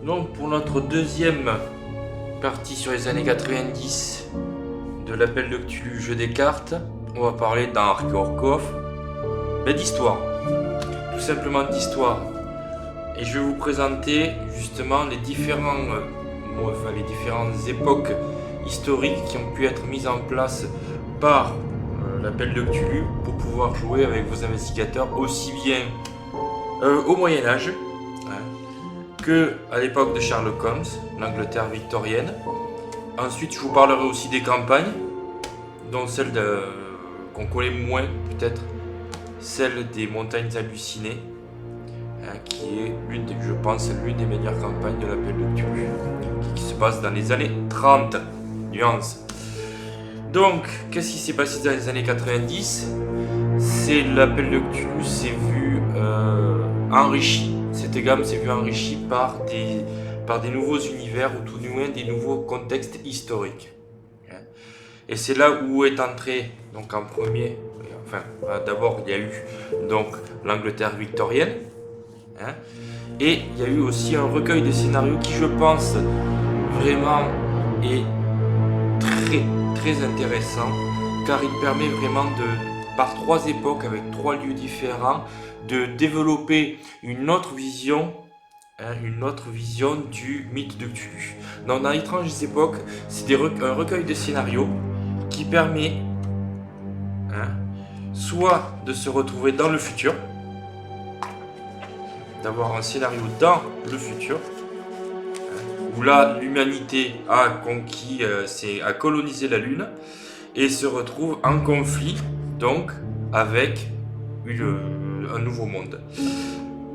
Donc pour notre deuxième partie sur les années 90 de l'appel de Cthulhu jeu des cartes, on va parler d'un Orkov, d'histoire, tout simplement d'histoire. Et je vais vous présenter justement les différentes époques historiques qui ont pu être mises en place par l'appel de Cthulhu pour pouvoir jouer avec vos investigateurs aussi bien au Moyen-Âge que à l'époque de Sherlock Holmes, l'Angleterre victorienne. Ensuite, je vous parlerai aussi des campagnes, dont celle qu'on connaît moins peut-être, celle des montagnes hallucinées, qui est je pense, l'une des meilleures campagnes de l'appel de Cthulhu, qui se passe dans les années 30. Nuance. Donc, qu'est-ce qui s'est passé dans les années 90 ? C'est l'appel de Cthulhu s'est vu enrichi. Cette gamme s'est vue enrichie par des nouveaux univers, ou tout du moins des nouveaux contextes historiques. Et c'est là où est entré, donc en premier, d'abord il y a eu donc l'Angleterre victorienne, et il y a eu aussi un recueil de scénarios qui, je pense, vraiment est très très intéressant, car il permet vraiment par trois époques avec trois lieux différents, de développer une autre vision du mythe de Cthulhu. Dans l'étranges époques, c'est un recueil de scénarios qui permet soit de se retrouver dans le futur, d'avoir un scénario dans le futur, où là l'humanité a conquis, a colonisé la Lune et se retrouve en conflit donc avec un nouveau monde.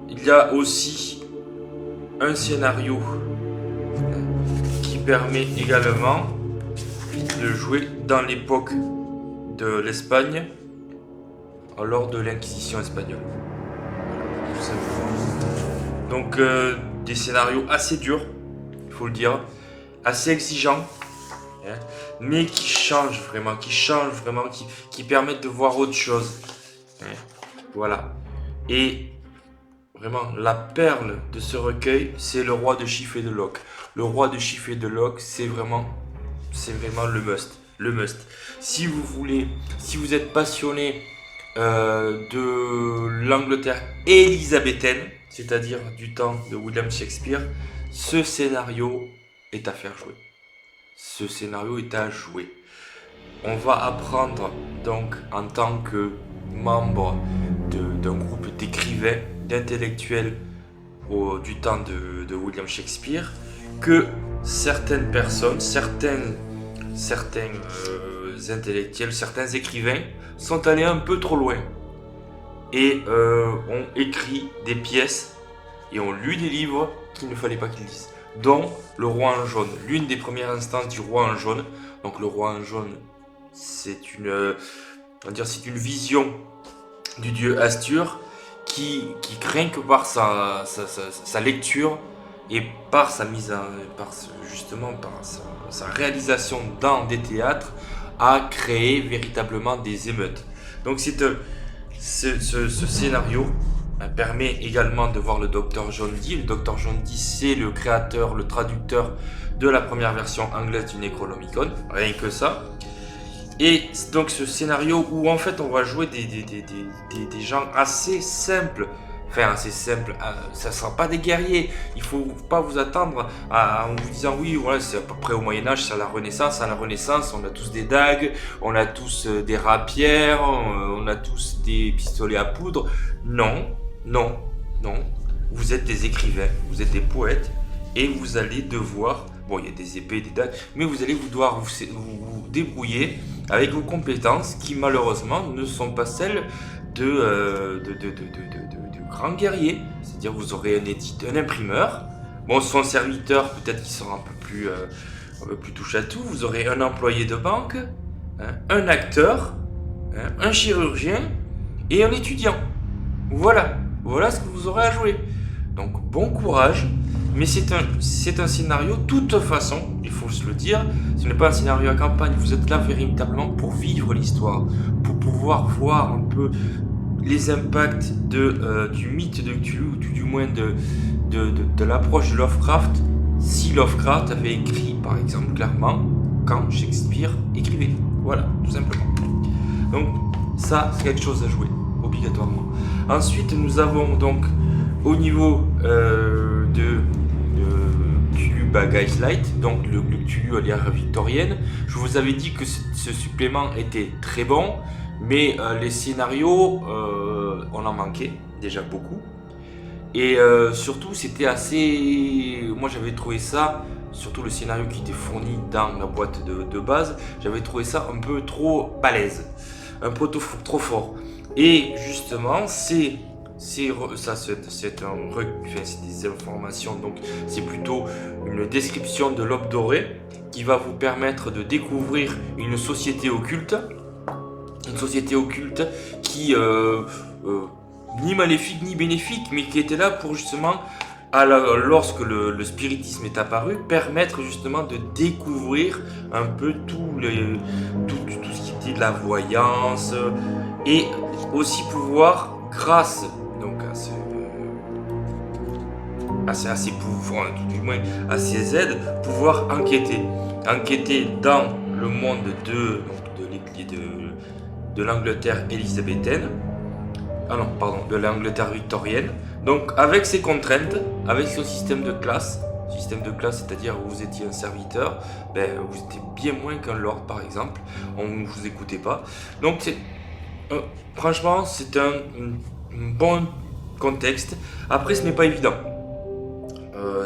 Il y a aussi un scénario qui permet également de jouer dans l'époque de l'Espagne lors de l'Inquisition espagnole. Tout simplement. Donc des scénarios assez durs, il faut le dire, assez exigeants, mais qui changent vraiment, qui permettent de voir autre chose. Voilà. Et vraiment, la perle de ce recueil, c'est le roi de Chif et de Loc. Le roi de Chif et de Loc, c'est vraiment le must. Si vous êtes passionné de l'Angleterre élisabéthaine, c'est-à-dire du temps de William Shakespeare, ce scénario est à faire jouer. Ce scénario est à jouer. On va apprendre donc en tant que membre d'un groupe d'écrivains, d'intellectuels du temps de William Shakespeare, que certaines personnes, certains intellectuels, certains écrivains sont allés un peu trop loin et ont écrit des pièces et ont lu des livres qu'il ne fallait pas qu'ils lisent, dont Le Roi en jaune, l'une des premières instances du Roi en jaune. Donc le Roi en jaune, c'est une vision du dieu Astur qui craint que par sa lecture et par sa réalisation dans des théâtres a créé véritablement des émeutes. Donc ce scénario permet également de voir le Dr John Dee. Le Dr John Dee, c'est le créateur, le traducteur de la première version anglaise du Necronomicon, rien que ça. Et donc ce scénario où en fait on va jouer des gens assez simples, ça ne sera pas des guerriers, il ne faut pas vous attendre en vous disant oui, voilà, c'est à peu près au Moyen-Âge, c'est à la Renaissance. À la Renaissance, on a tous des dagues, on a tous des rapières, on a tous des pistolets à poudre. Non, vous êtes des écrivains, vous êtes des poètes, et vous allez devoir, il y a des épées, des dagues, mais vous allez devoir vous débrouiller avec vos compétences qui malheureusement ne sont pas celles de grands guerriers. C'est-à-dire vous aurez un imprimeur, son serviteur peut-être qui sera un peu plus touche à tout, vous aurez un employé de banque, un acteur, un chirurgien et un étudiant. Voilà ce que vous aurez à jouer. Donc bon courage. Mais c'est un scénario, de toute façon, il faut se le dire, ce n'est pas un scénario à campagne, vous êtes là véritablement pour vivre l'histoire, pour pouvoir voir un peu les impacts du mythe de Cthulhu, ou du moins de l'approche de Lovecraft, si Lovecraft avait écrit, par exemple, clairement, quand Shakespeare écrivait. Voilà, tout simplement. Donc, ça, c'est quelque chose à jouer, obligatoirement. Ensuite, nous avons donc, au niveau de Cthulhu Gaslight, donc le Cthulhu à l'ère victorienne, je vous avais dit que ce supplément était très bon, mais les scénarios, on en manquait déjà beaucoup. Et surtout, c'était assez... Moi, j'avais trouvé ça, surtout le scénario qui était fourni dans la boîte de base, j'avais trouvé ça un peu trop balèze, un peu trop fort. Et justement, c'est des informations, donc c'est plutôt une description de l'Aube dorée qui va vous permettre de découvrir une société occulte qui ni maléfique ni bénéfique, mais qui était là pour justement, lorsque le spiritisme est apparu, permettre justement de découvrir un peu tout ce qui était de la voyance, et aussi pouvoir, grâce donc à ces pouvoirs, tout du moins à ces aides, pouvoir enquêter dans le monde de l'Angleterre élisabéthaine, de l'Angleterre victorienne, donc avec ses contraintes, avec son système de classe, c'est-à-dire où vous étiez un serviteur, vous étiez bien moins qu'un lord par exemple, on ne vous écoutait pas, donc franchement c'est un bon contexte. Après, ce n'est pas évident,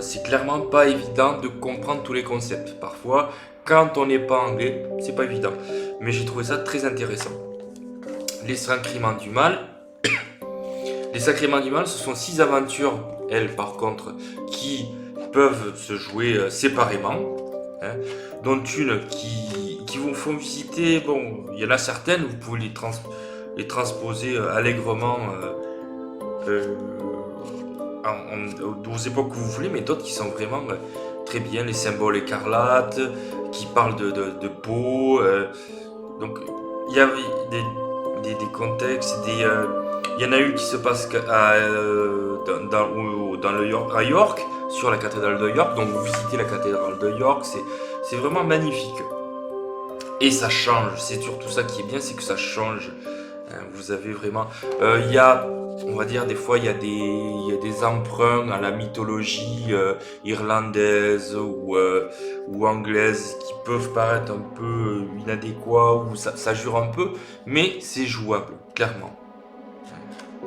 c'est clairement pas évident de comprendre tous les concepts, parfois quand on n'est pas anglais c'est pas évident, mais j'ai trouvé ça très intéressant. Les Sacrements du Mal, ce sont 6 aventures, elles par contre, qui peuvent se jouer séparément, dont une qui vous font visiter, bon, il y en a certaines, vous pouvez les transposer allègrement aux époques que vous voulez, mais d'autres qui sont vraiment très bien, les symboles écarlates, qui parlent de peau, donc il y a des contextes, il y en a une qui se passe à York, sur la cathédrale de York, donc vous visitez la cathédrale de York, c'est vraiment magnifique. Et ça change, c'est surtout ça qui est bien, c'est que ça change. Vous avez vraiment... il y a, on va dire, des fois, il y a des emprunts à la mythologie irlandaise ou anglaise qui peuvent paraître un peu inadéquats, ou ça jure un peu, mais c'est jouable, clairement.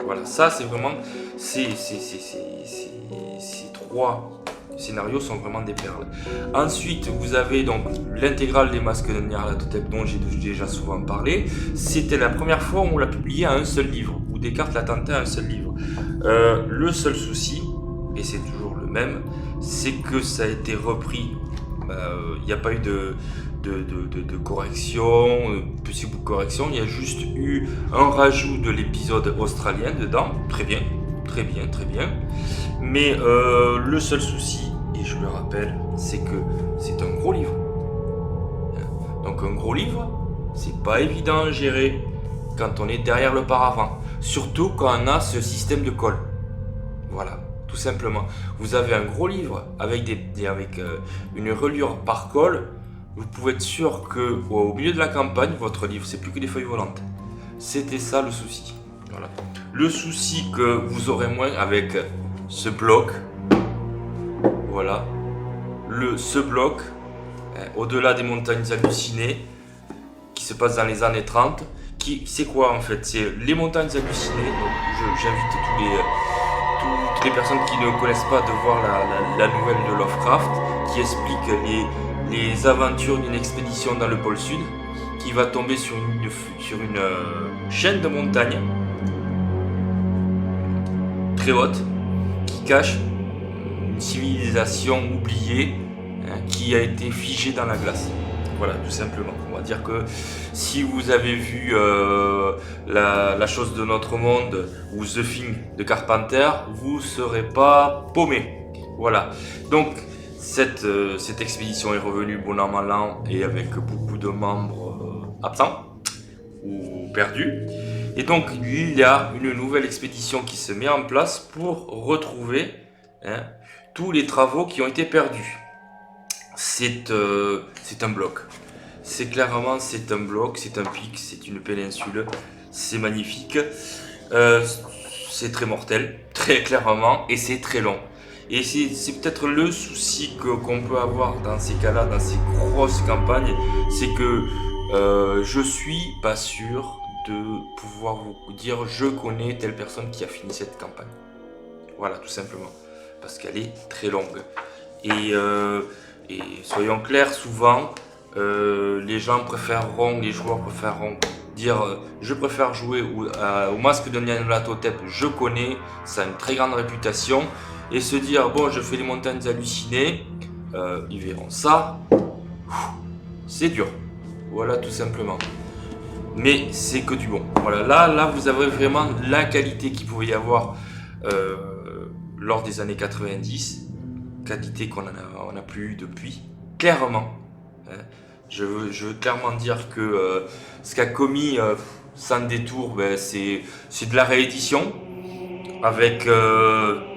Voilà, ça c'est vraiment... Ces 3 scénarios sont vraiment des perles. Ensuite, vous avez donc l'intégrale des Masques de Nyarlathotep dont j'ai déjà souvent parlé. C'était la première fois où on l'a publié à un seul livre, où Descartes l'a tenté à un seul livre. Le seul souci, et c'est toujours le même, c'est que ça a été repris. Il n'y a pas eu de correction, possible correction, il y a juste eu un rajout de l'épisode australien dedans, très bien, mais le seul souci, et je le rappelle, c'est que c'est un gros livre. Donc un gros livre, c'est pas évident à gérer quand on est derrière le paravent, surtout quand on a ce système de colle. Voilà, tout simplement. Vous avez un gros livre avec une reliure par colle, vous pouvez être sûr que au milieu de la campagne, votre livre, c'est plus que des feuilles volantes. C'était ça le souci. Voilà. Le souci que vous aurez moins avec ce bloc, voilà, ce bloc, au-delà des montagnes hallucinées, qui se passe dans les années 30, c'est quoi en fait? C'est les montagnes hallucinées. Donc j'invite toutes les personnes qui ne connaissent pas de voir la nouvelle de Lovecraft, qui explique les aventures d'une expédition dans le pôle sud, qui va tomber sur une chaîne de montagnes très haute, qui cache une civilisation oubliée, qui a été figée dans la glace. Voilà, tout simplement. On va dire que si vous avez vu la chose de notre monde ou The Thing de Carpenter, vous ne serez pas paumé. Voilà. Donc cette expédition est revenue bon an mal an et avec beaucoup de membres absents ou perdus. Et donc il y a une nouvelle expédition qui se met en place pour retrouver tous les travaux qui ont été perdus. C'est un bloc. C'est clairement c'est un bloc, c'est un pic, c'est une péninsule. C'est magnifique. C'est très mortel, très clairement, et c'est très long. Et c'est peut-être le souci qu'on peut avoir dans ces cas-là, dans ces grosses campagnes, c'est que je suis pas sûr de pouvoir vous dire je connais telle personne qui a fini cette campagne. Voilà, tout simplement. Parce qu'elle est très longue. Et soyons clairs, souvent, les joueurs préféreront dire je préfère jouer au masque de Nyarlathotep, je connais, ça a une très grande réputation, et se dire bon je fais les montagnes hallucinées, ils verront ça, c'est dur, voilà tout simplement. Mais c'est que du bon. Voilà, là vous avez vraiment la qualité qu'il pouvait y avoir lors des années 90, qualité qu'on n'a plus eu depuis, clairement. Je veux clairement dire que ce qu'a commis Sans Détour, c'est de la réédition, avec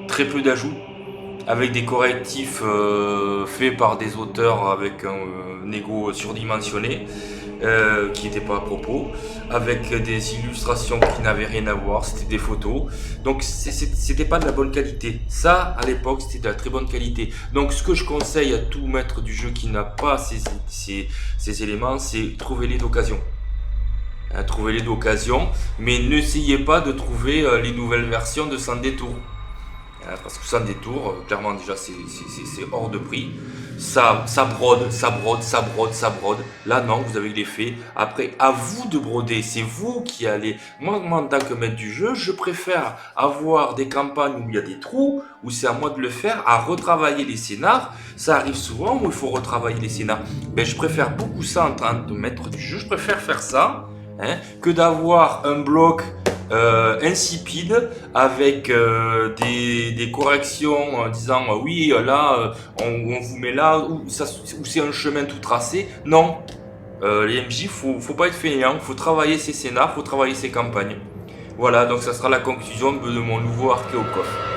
très peu d'ajouts, avec des correctifs faits par des auteurs avec un ego surdimensionné, qui n'était pas à propos, avec des illustrations qui n'avaient rien à voir, c'était des photos, donc c'était pas de la bonne qualité. Ça, à l'époque, c'était de la très bonne qualité. Donc ce que je conseille à tout maître du jeu qui n'a pas ces éléments, c'est trouver-les d'occasion. Trouvez-les d'occasion, mais n'essayez pas de trouver les nouvelles versions de Sans Détour. Parce que Sans Détour, clairement déjà c'est hors de prix. Ça brode. Là non, vous avez les faits. Après, à vous de broder, c'est vous qui allez. Moi en tant que maître du jeu, je préfère avoir des campagnes où il y a des trous, où c'est à moi de le faire, à retravailler les scénars. Ça arrive souvent où il faut retravailler les scénars. Je préfère beaucoup ça en tant que maître du jeu, je préfère faire ça que d'avoir un bloc insipide avec des corrections en disant oui là on vous met là où c'est un chemin tout tracé. Non, les MJ faut pas être fainéant, faut travailler ses scénars, faut travailler ses campagnes. Voilà, donc ça sera la conclusion de mon nouveau Archéocof.